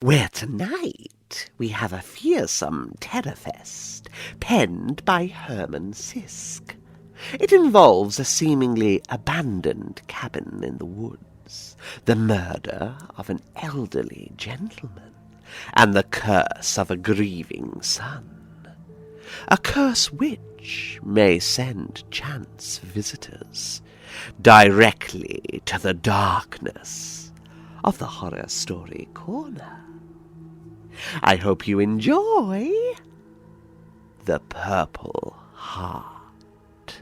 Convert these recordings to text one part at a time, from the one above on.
where tonight we have a fearsome terrorfest penned by Herman Sisk. It involves a seemingly abandoned cabin in the woods, the murder of an elderly gentleman, and the curse of a grieving son. A curse which may send chance visitors directly to the darkness of the Horror Story Corner. I hope you enjoy The Purple Heart.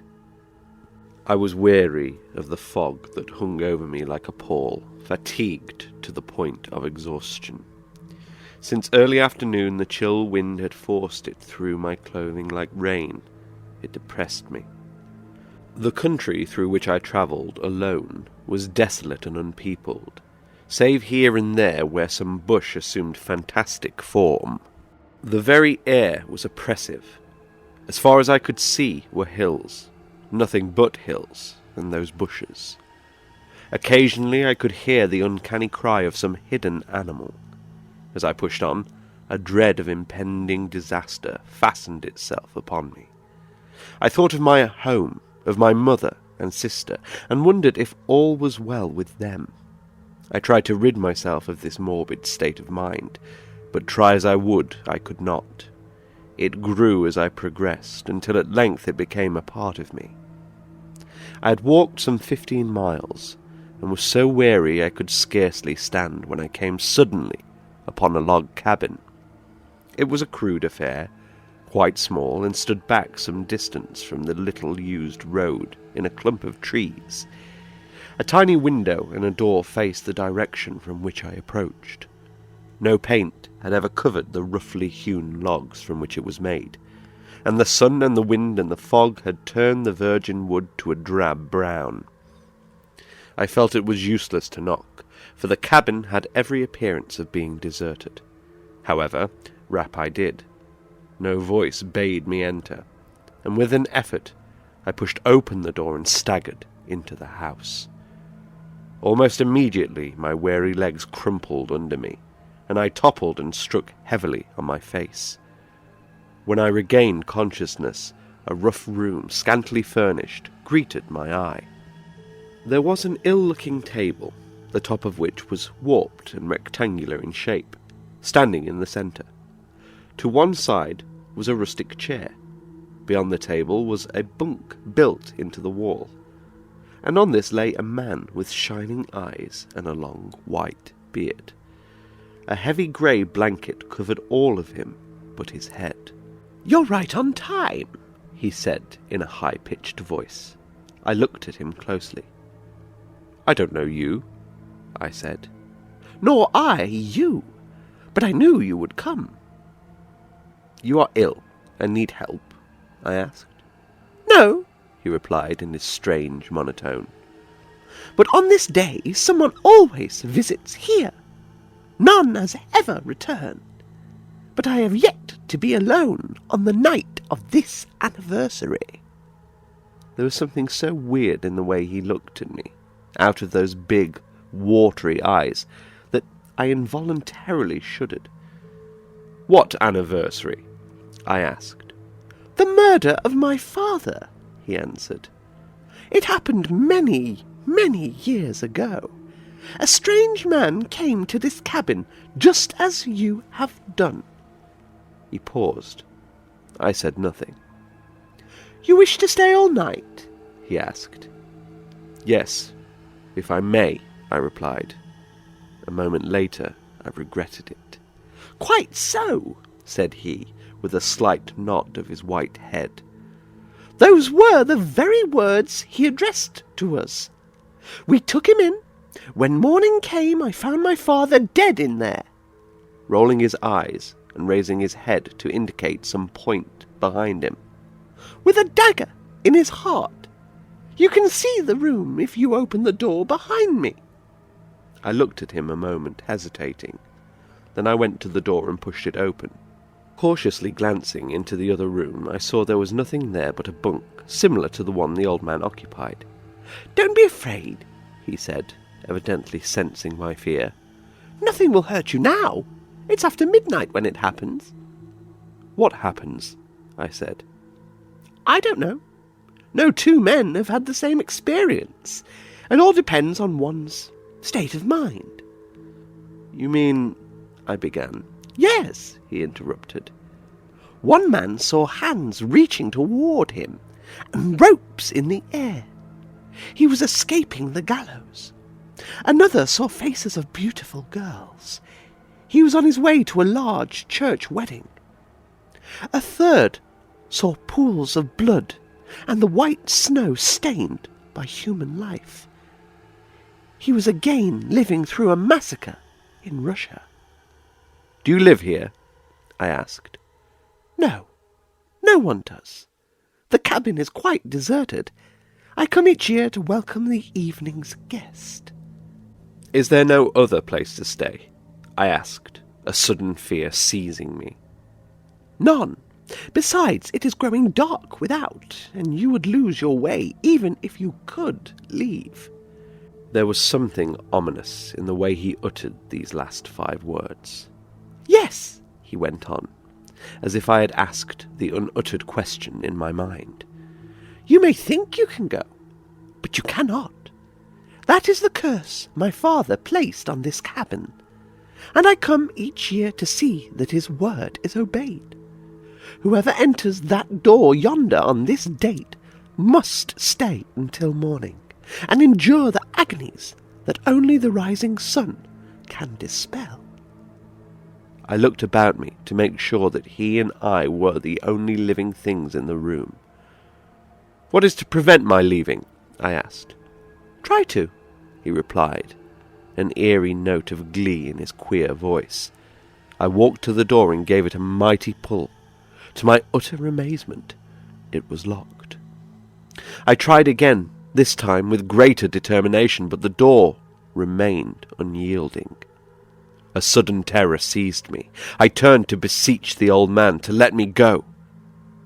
I was weary of the fog that hung over me like a pall, fatigued to the point of exhaustion. Since early afternoon the chill wind had forced it through my clothing like rain. It depressed me. The country through which I travelled alone was desolate and unpeopled, save here and there where some bush assumed fantastic form. The very air was oppressive. As far as I could see were hills, nothing but hills, and those bushes. Occasionally I could hear the uncanny cry of some hidden animal. As I pushed on, a dread of impending disaster fastened itself upon me. I thought of my home, of my mother and sister, and wondered if all was well with them. I tried to rid myself of this morbid state of mind, but try as I would, I could not. It grew as I progressed, until at length it became a part of me. I had walked some 15 miles, and was so weary I could scarcely stand when I came suddenly upon a log cabin. It was a crude affair, quite small, and stood back some distance from the little-used road in a clump of trees. A tiny window and a door faced the direction from which I approached. No paint had ever covered the roughly hewn logs from which it was made, and the sun and the wind and the fog had turned the virgin wood to a drab brown. I felt it was useless to knock, for the cabin had every appearance of being deserted. However, rap I did. No voice bade me enter, and with an effort I pushed open the door and staggered into the house. Almost immediately my weary legs crumpled under me, and I toppled and struck heavily on my face. When I regained consciousness, a rough room, scantily furnished, greeted my eye. There was an ill-looking table, the top of which was warped and rectangular in shape, standing in the centre. To one side was a rustic chair. Beyond the table was a bunk built into the wall, and on this lay a man with shining eyes and a long white beard. A heavy grey blanket covered all of him but his head. "You're right on time," he said in a high-pitched voice. I looked at him closely. "I don't know you," I said. "Nor I you, but I knew you would come." "You are ill and need help?" I asked. "No," he replied in his strange monotone. "But on this day someone always visits here. None has ever returned, but I have yet to be alone on the night of this anniversary." There was something so weird in the way he looked at me, out of those big, watery eyes, that I involuntarily shuddered. "What anniversary?" I asked. "The murder of my father," he answered. "It happened many, many years ago. A strange man came to this cabin just as you have done." He paused. I said nothing. "You wish to stay all night?" he asked. "Yes, if I may," I replied. A moment later I regretted it. "Quite so," said he, with a slight nod of his white head. "Those were the very words he addressed to us. We took him in. When morning came, I found my father dead in there." Rolling his eyes and raising his head to indicate some point behind him. "With a dagger in his heart. You can see the room if you open the door behind me." I looked at him a moment, hesitating. Then I went to the door and pushed it open. Cautiously glancing into the other room, I saw there was nothing there but a bunk, similar to the one the old man occupied. "Don't be afraid," he said, evidently sensing my fear. "Nothing will hurt you now. It's after midnight when it happens." "What happens?" I said. "I don't know. No two men have had the same experience. It all depends on one's state of mind." "You mean—" I began. "Yes," he interrupted. "One man saw hands reaching toward him, and ropes in the air. He was escaping the gallows. Another saw faces of beautiful girls. He was on his way to a large church wedding. A third saw pools of blood and the white snow stained by human life. He was again living through a massacre in Russia." "Do you live here?" I asked. "No, no one does. The cabin is quite deserted. I come each year to welcome the evening's guest." "Is there no other place to stay?" I asked, a sudden fear seizing me. "None. Besides, it is growing dark without, and you would lose your way even if you could leave." There was something ominous in the way he uttered these last 5 words. "Yes," he went on, as if I had asked the unuttered question in my mind. "You may think you can go, but you cannot. That is the curse my father placed on this cabin, and I come each year to see that his word is obeyed. Whoever enters that door yonder on this date must stay until morning, and endure the agonies that only the rising sun can dispel." I looked about me to make sure that he and I were the only living things in the room. "What is to prevent my leaving?" I asked. "Try to," he replied, an eerie note of glee in his queer voice. I walked to the door and gave it a mighty pull. To my utter amazement, it was locked. I tried again, this time with greater determination, but the door remained unyielding. A sudden terror seized me. I turned to beseech the old man to let me go,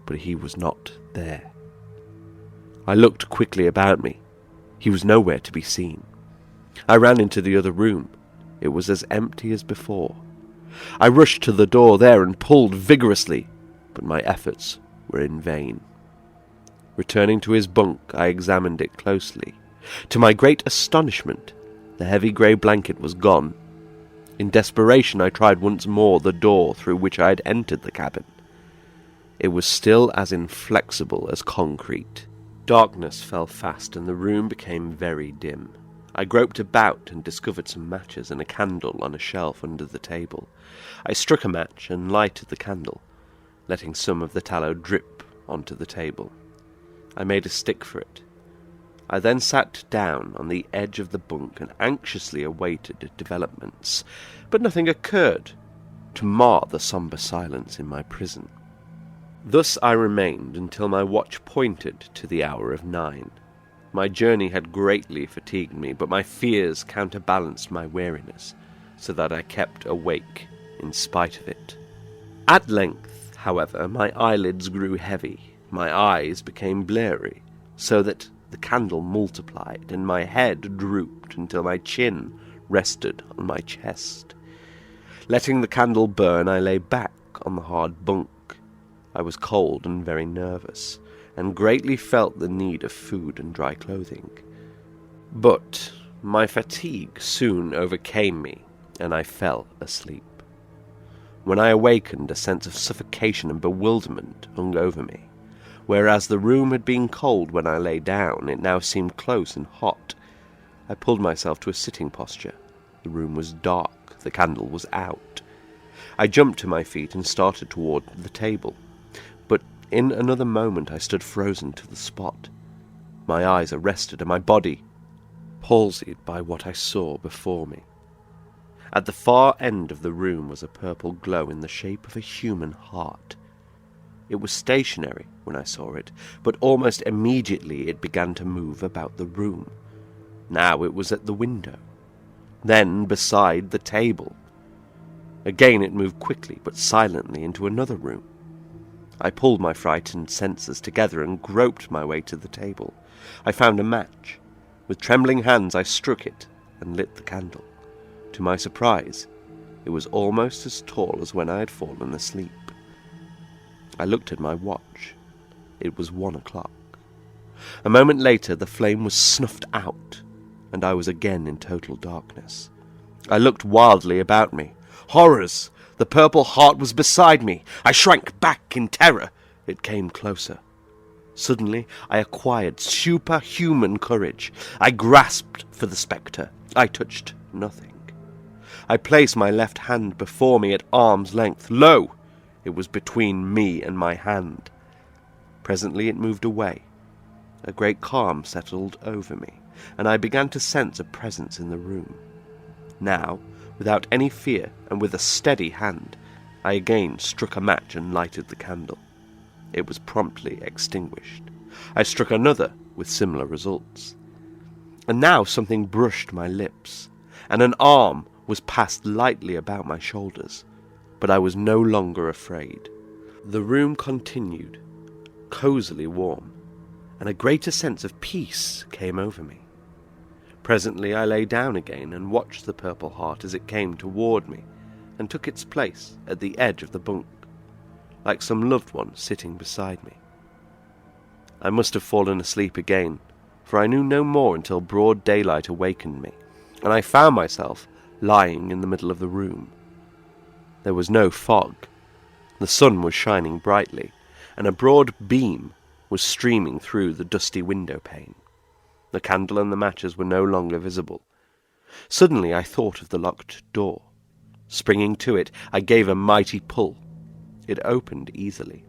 but he was not there. I looked quickly about me. He was nowhere to be seen. I ran into the other room. It was as empty as before. I rushed to the door there and pulled vigorously, but my efforts were in vain. Returning to his bunk, I examined it closely. To my great astonishment, the heavy grey blanket was gone. In desperation, I tried once more the door through which I had entered the cabin. It was still as inflexible as concrete. Darkness fell fast, and the room became very dim. I groped about and discovered some matches and a candle on a shelf under the table. I struck a match and lighted the candle, letting some of the tallow drip onto the table. I made a stick for it. I then sat down on the edge of the bunk and anxiously awaited developments, but nothing occurred to mar the sombre silence in my prison. Thus I remained until my watch pointed to the hour of 9. My journey had greatly fatigued me, but my fears counterbalanced my weariness, so that I kept awake in spite of it. At length, however, my eyelids grew heavy, my eyes became blurry, so that the candle multiplied, and my head drooped until my chin rested on my chest. Letting the candle burn, I lay back on the hard bunk. I was cold and very nervous, and greatly felt the need of food and dry clothing. But my fatigue soon overcame me, and I fell asleep. When I awakened, a sense of suffocation and bewilderment hung over me. Whereas the room had been cold when I lay down, it now seemed close and hot. I pulled myself to a sitting posture. The room was dark. The candle was out. I jumped to my feet and started toward the table. But in another moment I stood frozen to the spot. My eyes arrested and my body palsied by what I saw before me. At the far end of the room was a purple glow in the shape of a human heart. It was stationary when I saw it, but almost immediately it began to move about the room. Now it was at the window, then beside the table. Again it moved quickly but silently into another room. I pulled my frightened senses together and groped my way to the table. I found a match. With trembling hands I struck it and lit the candle. To my surprise, It was almost as tall as when I had fallen asleep. I looked at my watch. It was 1 o'clock. A moment later, the flame was snuffed out, and I was again in total darkness. I looked wildly about me. Horrors! The purple heart was beside me. I shrank back in terror. It came closer. Suddenly, I acquired superhuman courage. I grasped for the spectre. I touched nothing. I placed my left hand before me at arm's length. Lo! It was between me and my hand. Presently it moved away. A great calm settled over me, and I began to sense a presence in the room. Now, without any fear and with a steady hand, I again struck a match and lighted the candle. It was promptly extinguished. I struck another with similar results. And now something brushed my lips, and an arm was passed lightly about my shoulders, but I was no longer afraid. The room continued, cosily warm, and a greater sense of peace came over me. Presently I lay down again and watched the purple heart as it came toward me and took its place at the edge of the bunk, like some loved one sitting beside me. I must have fallen asleep again, for I knew no more until broad daylight awakened me, and I found myself lying in the middle of the room. There was no fog. The sun was shining brightly, and a broad beam was streaming through the dusty window pane. The candle and the matches were no longer visible. Suddenly I thought of the locked door. Springing to it, I gave a mighty pull. It opened easily.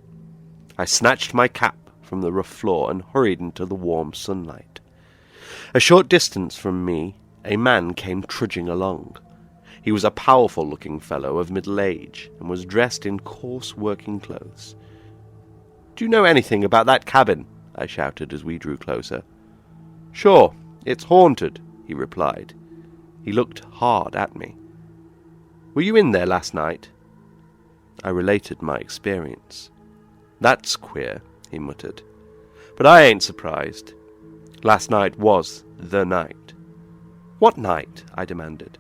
I snatched my cap from the rough floor and hurried into the warm sunlight. A short distance from me, a man came trudging along. He was a powerful-looking fellow of middle age, and was dressed in coarse working clothes. "Do you know anything about that cabin?" I shouted as we drew closer. "Sure, it's haunted," he replied. He looked hard at me. "Were you in there last night?" I related my experience. "That's queer," he muttered. "But I ain't surprised. Last night was the night." "What night?" I demanded.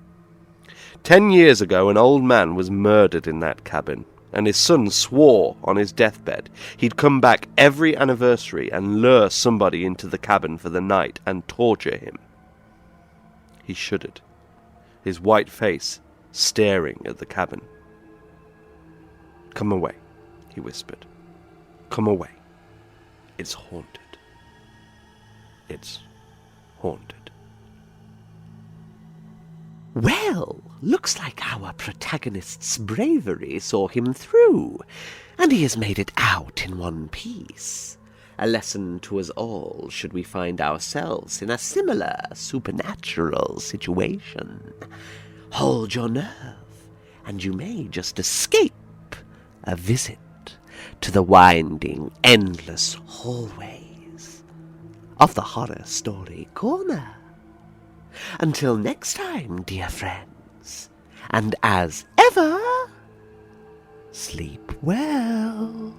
10 years ago an old man was murdered in that cabin, and his son swore on his deathbed he'd come back every anniversary and lure somebody into the cabin for the night and torture him. He shuddered, his white face staring at the cabin. "Come away," he whispered. "Come away. It's haunted. It's haunted." Well, looks like our protagonist's bravery saw him through, and he has made it out in one piece. A lesson to us all should we find ourselves in a similar supernatural situation. Hold your nerve, and you may just escape a visit to the winding, endless hallways of the Horror Story Corner. Until next time, dear friends, and as ever, sleep well.